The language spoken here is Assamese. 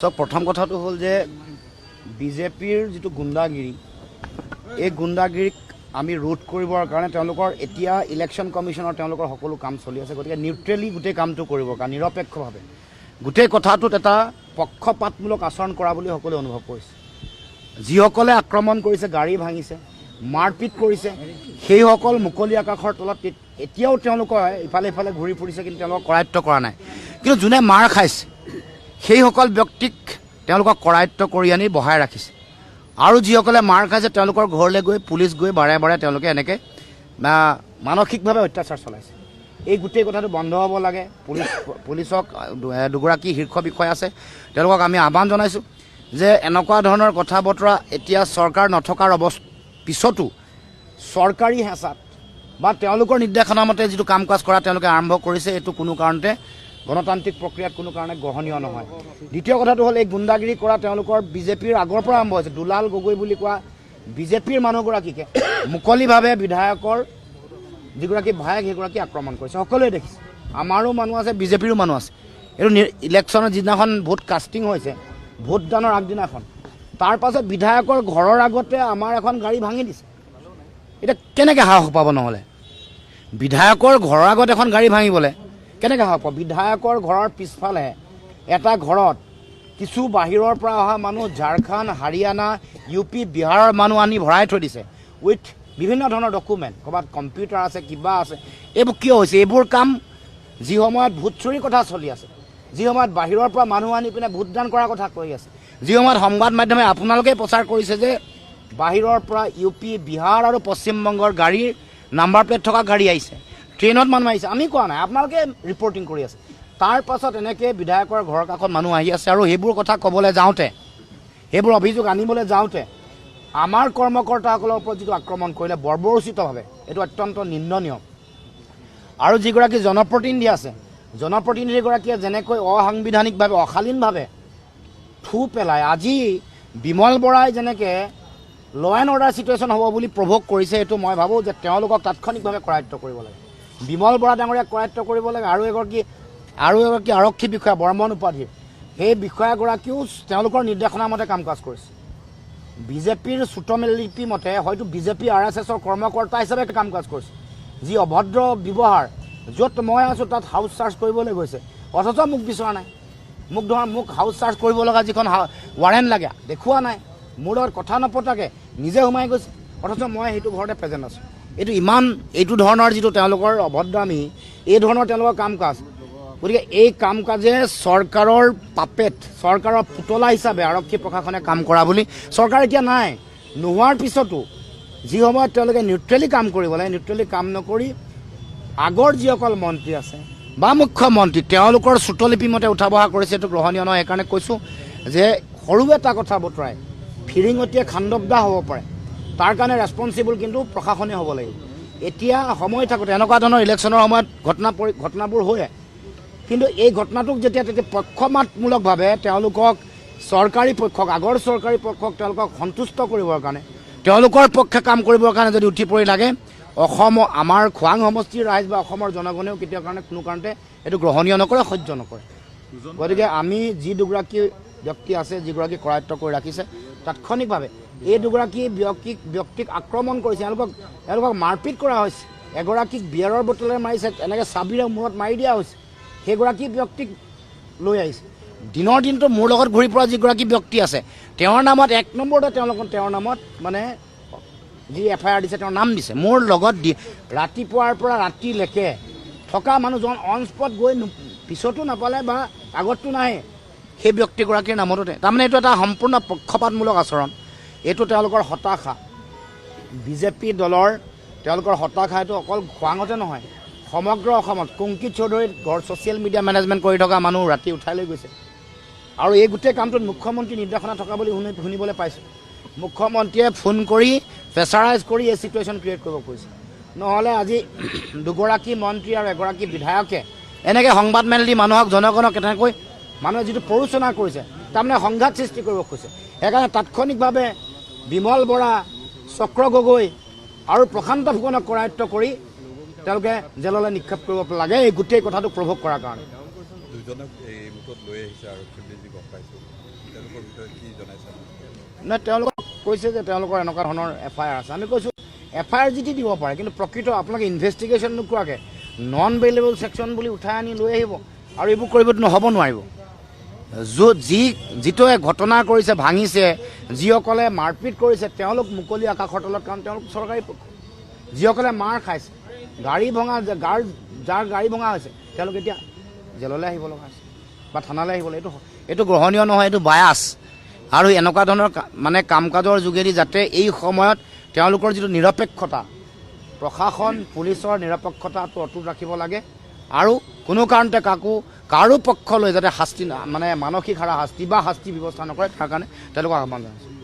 So প্ৰথম কথাটো হ'ল যে বিজেপিৰ যেটো গুণ্ডাগিৰি এই গুণ্ডাগিৰিক আমি ৰোধ কৰিবৰ কাৰণে তেওঁলোকৰ এতিয়া ইলেকশ্যন কমিশনৰ তেওঁলোকৰ সকলো কাম চলি আছে গতিকে নিউট্ৰেলি গোটেই কামটো কৰিব কাৰণ নিৰপেক্ষভাৱে গোটেই কথাটোত এটা পক্ষপাতমূলক আচৰণ কৰা বুলি সকলোৱে অনুভৱ কৰিছে যিসকলে আক্ৰমণ কৰিছে গাড়ী ভাঙিছে মাৰপিট কৰিছে সেই সকল মুকলি আকাশৰ তলত এতিয়াও তেওঁলোকৰ ইফালে ইফালে ঘূৰি ফুৰিছে কিন্তু তেওঁলোকক কৰায়ত্ব কৰা নাই কিন্তু যোনে মাৰ খাইছে সেই সকল ব্যক্তিক তেওঁলোকক কৰায়ত্ব কৰি আনি বহাই ৰাখিছে আৰু যিসকলে মাৰ খাইছে তেওঁলোকৰ ঘৰলৈ গৈ পুলিচ গৈ বাৰে বাৰে তেওঁলোকে এনেকৈ মানসিকভাৱে অত্যাচাৰ চলাইছে এই গোটেই কথাটো বন্ধ হ'ব লাগে পুলিচক দুগৰাকী শীৰ্ষ বিষয়া আছে তেওঁলোকক আমি আহ্বান জনাইছোঁ যে এনেকুৱা ধৰণৰ কথা বতৰা এতিয়া চৰকাৰ নথকাৰ পিছতো চৰকাৰী হেঁচাত বা তেওঁলোকৰ নিৰ্দেশনা মতে যিটো কাম কাজ কৰা তেওঁলোকে আৰম্ভ কৰিছে এইটো কোনো কাৰণতে গণতান্ত্ৰিক প্ৰক্ৰিয়াত কোনো কাৰণে গ্ৰহণীয় নহয় দ্বিতীয় কথাটো হ'ল এই গুণ্ডাগিৰি কৰা তেওঁলোকৰ বিজেপিৰ আগৰ পৰা আৰম্ভ হৈছে দুলাল গগৈ বুলি কোৱা বিজেপিৰ মানুহগৰাকীকে মুকলিভাৱে বিধায়কৰ যিগৰাকী ভায়েক সেইগৰাকী আক্ৰমণ কৰিছে সকলোৱে দেখিছে আমাৰো মানুহ আছে বিজেপিৰো মানুহ আছে এইটো ইলেকশ্যনৰ যিদিনাখন ভোট কাষ্টিং হৈছে ভোটদানৰ আগদিনাখন তাৰ পাছত বিধায়কৰ ঘৰৰ আগতে আমাৰ এখন গাড়ী ভাঙি দিছে এতিয়া কেনেকৈ সাহস পাব নহ'লে বিধায়কৰ ঘৰৰ আগত এখন গাড়ী ভাঙিবলৈ কেনেকৈ হ'ব বিধায়কৰ ঘৰৰ পিছফালে এটা ঘৰত কিছু বাহিৰৰ পৰা অহা মানুহ ঝাৰখণ্ড হাৰিয়ানা ইউ পি বিহাৰৰ মানুহ আনি ভৰাই থৈ দিছে উইথ বিভিন্ন ধৰণৰ ডকুমেণ্ট ক'ৰবাত কম্পিউটাৰ আছে কিবা আছে এইবোৰ কিয় হৈছে এইবোৰ কাম যি সময়ত ভোট চুৰিৰ কথা চলি আছে যি সময়ত বাহিৰৰ পৰা মানুহ আনি পিনে ভোটদান কৰাৰ কথা কৈ আছে যি সময়ত সংবাদ মাধ্যমে আপোনালোকে প্ৰচাৰ কৰিছে যে বাহিৰৰ পৰা ইউ পি বিহাৰ আৰু পশ্চিমবংগৰ গাড়ীৰ নাম্বাৰ প্লেট থকা গাড়ী আহিছে ট্ৰেইনত মানুহ আহিছে আমি কোৱা নাই আপোনালোকে ৰিপৰ্টিং কৰি আছে তাৰ পাছত এনেকৈ বিধায়কৰ ঘৰৰ কাষত মানুহ আহি আছে আৰু সেইবোৰ কথা ক'বলৈ যাওঁতে সেইবোৰ অভিযোগ আনিবলৈ যাওঁতে আমাৰ কৰ্মকৰ্তাসকলৰ ওপৰত যিটো আক্ৰমণ কৰিলে বৰ্বৰোচিতভাৱে এইটো অত্যন্ত নিন্দনীয় আৰু যিগৰাকী জনপ্ৰতিনিধি আছে জনপ্ৰতিনিধিগৰাকীয়ে যেনেকৈ অসাংবিধানিকভাৱে অশালীনভাৱে থু পেলাই আজি বিমল বৰাই যেনেকৈ ল এণ্ড অৰ্ডাৰ চিটুৱেশ্যন হ'ব বুলি প্ৰভোগ কৰিছে এইটো মই ভাবোঁ যে তেওঁলোকক তাৎক্ষণিকভাৱে কৰায়ত্ব কৰিব লাগে বিমল বৰা ডাঙৰীয়াক কৰায়ত্ব কৰিব লাগে আৰু এগৰাকী আৰক্ষী বিষয়া বৰ্মন উপাধিৰ সেই বিষয়াগৰাকীও তেওঁলোকৰ নিৰ্দেশনাৰ মতে কাম কাজ কৰিছে বিজেপিৰ চুটমেলিপি মতে হয়তো বিজেপি RSSৰ কৰ্মকৰ্তা হিচাপে কাম কাজ কৰিছে যি অভদ্ৰ ব্যৱহাৰ য'ত মই আছোঁ তাত হাউচ চাৰ্জ কৰিবলৈ গৈছে অথচ মোক বিচৰা নাই মোক হাউচ চাৰ্জ কৰিব লগা যিখন ৱাৰেণ্ট লাগে দেখুওৱা নাই মোৰ লগত কথা নপতাকৈ নিজে সোমাই গৈছে অথচ মই সেইটো ঘৰতে প্ৰেজেণ্ট আছোঁ এইটো ধৰণৰ যিটো তেওঁলোকৰ অভদ্ৰামী এই ধৰণৰ তেওঁলোকৰ কাম কাজ গতিকে এই কাম কাজে চৰকাৰৰ পাপেট চৰকাৰৰ পুতলা হিচাপে আৰক্ষী প্ৰশাসনে কাম কৰা বুলি চৰকাৰ এতিয়া নাই নোহোৱাৰ পিছতো যি সময়ত তেওঁলোকে নিউট্ৰেলি কাম কৰিব লাগে নিউট্ৰেলি কাম নকৰি আগৰ যিসকল মন্ত্ৰী আছে বা মুখ্যমন্ত্ৰী তেওঁলোকৰ চুটলিপি মতে উঠা বহা কৰিছে এইটো গ্ৰহণীয় নহয় সেইকাৰণে কৈছোঁ যে সৰু এটা কথা বতৰাই ফিৰিঙতীয়ে খাণ্ডৱদা হ'ব পাৰে তাৰ কাৰণে ৰেছপনচিবল কিন্তু প্ৰশাসনে হ'ব লাগিব এতিয়া সময় থাকোঁতে এনেকুৱা ধৰণৰ ইলেকশ্যনৰ সময়ত ঘটনাবোৰ হয় কিন্তু এই ঘটনাটোক যেতিয়া পক্ষপাতমূলকভাৱে তেওঁলোকক আগৰ চৰকাৰী পক্ষক তেওঁলোকক সন্তুষ্ট কৰিবৰ কাৰণে তেওঁলোকৰ পক্ষে কাম কৰিবৰ কাৰণে যদি উঠি পৰি লাগে আমাৰ খোৱাং সমষ্টিৰ ৰাইজ বা অসমৰ জনগণেও কেতিয়াও কোনো কাৰণতে এইটো গ্ৰহণীয় নকৰে সহ্য নকৰে গতিকে আমি যি দুগৰাকী ব্যক্তি আছে যিগৰাকী কৰায়ত্ব কৰি ৰাখিছে তাৎক্ষণিকভাৱে এই দুগৰাকী ব্যক্তিক আক্ৰমণ কৰিছে তেওঁলোকক মাৰপিট কৰা হৈছে এগৰাকীক বিয়াৰৰ বটলেৰে মাৰিছে এনেকৈ চাবিৰে মূৰত মাৰি দিয়া হৈছে সেইগৰাকী ব্যক্তিক লৈ আহিছে দিনৰ দিনটো মোৰ লগত ঘূৰি ফুৰা যিগৰাকী ব্যক্তি আছে তেওঁৰ নামত 1 নম্বৰতে তেওঁৰ নামত মানে যি FIR দিছে তেওঁৰ নাম দিছে মোৰ লগত ৰাতিপুৱাৰ পৰা ৰাতিলৈকে থকা মানুহজন অন স্পট গৈ পিছতো নাপালে বা আগততো নাহে সেই ব্যক্তিগৰাকীৰ নামতে তাৰমানে এইটো এটা সম্পূৰ্ণ পক্ষপাতমূলক আচৰণ এইটো তেওঁলোকৰ হতাশা বিজেপি দলৰ তেওঁলোকৰ হতাশা এইটো অকল খোৱাঙতে নহয় সমগ্ৰ অসমত কুংকিত চৌধুৰীৰ ঘৰ ছ'চিয়েল মিডিয়া মেনেজমেণ্ট কৰি থকা মানুহ ৰাতি উঠাই লৈ গৈছে আৰু এই গোটেই কামটোত মুখ্যমন্ত্ৰী নিৰ্দেশনা থকা বুলি শুনিবলৈ পাইছোঁ মুখ্যমন্ত্ৰীয়ে ফোন কৰি প্ৰেছাৰাইজ কৰি এই চিটুৱেশ্যন ক্ৰিয়েট কৰিব খুজিছে নহ'লে আজি দুগৰাকী মন্ত্ৰী আৰু এগৰাকী বিধায়কে এনেকৈ সংবাদ মেল দি মানুহক জনগণক এনেকৈ মানুহে যিটো প্ৰৰোচনা কৰিছে তাৰমানে সংঘাত সৃষ্টি কৰিব খুজিছে সেইকাৰণে তাৎক্ষণিকভাৱে বিমল বৰা চক্ৰ গগৈ আৰু প্ৰশান্ত ফুকনক কৰায়ত্ব কৰি তেওঁলোকে জেললৈ নিক্ষেপ কৰিব লাগে এই গোটেই কথাটো প্ৰভোগ কৰাৰ কাৰণে দুজনক এই মুঠত লৈ আহিছে আৰক্ষীয়ে যি গম পাইছোঁ নাই তেওঁলোকক কৈছে যে তেওঁলোকৰ এনেকুৱা ধৰণৰ FIR আছে আমি কৈছোঁ FIR যি দিব পাৰে কিন্তু প্ৰকৃত আপোনালোকে ইনভেষ্টিগেশ্যন নোকোৱাকৈ নন বেইলেবল ছেকশ্যন বুলি উঠাই আনি লৈ আহিব আৰু এইবোৰ কৰিব হ'ব নোৱাৰিব যিটোৱে ঘটনা কৰিছে ভাঙিছে যিসকলে মাৰপিট কৰিছে তেওঁলোক মুকলি আকাশৰ তলত কাৰণ তেওঁলোক চৰকাৰী পক্ষ যিসকলে মাৰ খাইছে গাড়ী ভঙা যাৰ গাড়ী ভঙা হৈছে তেওঁলোক এতিয়া জেললৈ আহিব লগা হৈছে বা থানালৈ আহিব লাগে এইটো গ্ৰহণীয় নহয় এইটো বায়াছ আৰু এনেকুৱা ধৰণৰ মানে কাম কাজৰ যোগেদি যাতে এই সময়ত তেওঁলোকৰ যিটো নিৰপেক্ষতা প্ৰশাসন পুলিচৰ নিৰপেক্ষতাটো অটুট ৰাখিব লাগে আৰু কোনো কাৰণতে কাৰো পক্ষ লৈ যাতে শাস্তি মানে মানসিক হাৰাশাস্তি বা শাস্তি ব্যৱস্থা নকৰে তাৰ কাৰণে তেওঁলোকক আহ্বান জনাইছোঁ